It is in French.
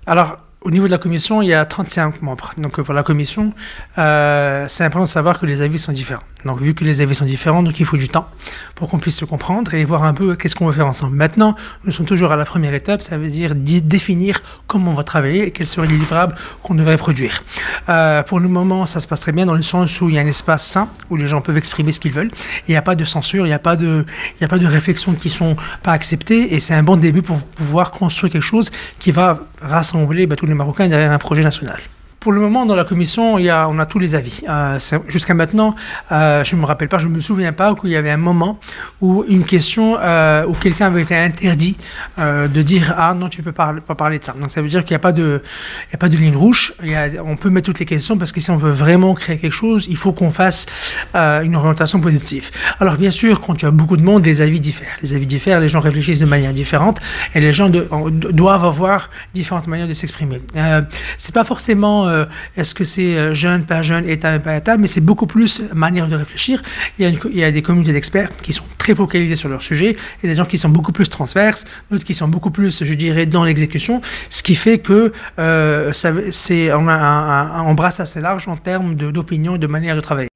Alors, au niveau de la commission, il y a 35 membres. Donc, pour la commission, c'est important de savoir que les avis sont différents. Donc, vu que les avis sont différents, donc il faut du temps pour qu'on puisse se comprendre et voir un peu qu'est-ce qu'on veut faire ensemble. Maintenant, nous sommes toujours à la première étape, ça veut dire définir comment on va travailler et quels seraient les livrables qu'on devrait produire. Pour le moment, ça se passe très bien dans le sens où il y a un espace sain où les gens peuvent exprimer ce qu'ils veulent. Il n'y a pas de censure, il n'y a pas de réflexions qui sont pas acceptées et c'est un bon début pour pouvoir construire quelque chose qui va rassembler tous les Marocains derrière un projet national. Pour le moment, dans la commission, on a tous les avis. Jusqu'à maintenant, je ne me rappelle pas, je ne me souviens pas qu'il y avait un moment où une question, où quelqu'un avait été interdit de dire « Ah non, tu ne peux pas parler de ça ». Donc ça veut dire qu'il n'y a pas de ligne rouge. On peut mettre toutes les questions parce que si on veut vraiment créer quelque chose, il faut qu'on fasse une orientation positive. Alors bien sûr, quand tu as beaucoup de monde, les avis diffèrent. Les avis diffèrent, les gens réfléchissent de manière différente et les gens doivent avoir différentes manières de s'exprimer. C'est pas forcément est-ce que c'est jeune, pas jeune, état, pas état, mais c'est beaucoup plus manière de réfléchir. Il y a des communautés d'experts qui sont très focalisés sur leur sujet et des gens qui sont beaucoup plus transverses, d'autres qui sont beaucoup plus, je dirais, dans l'exécution, ce qui fait que on a un brasse assez large en termes d'opinion et de manière de travailler.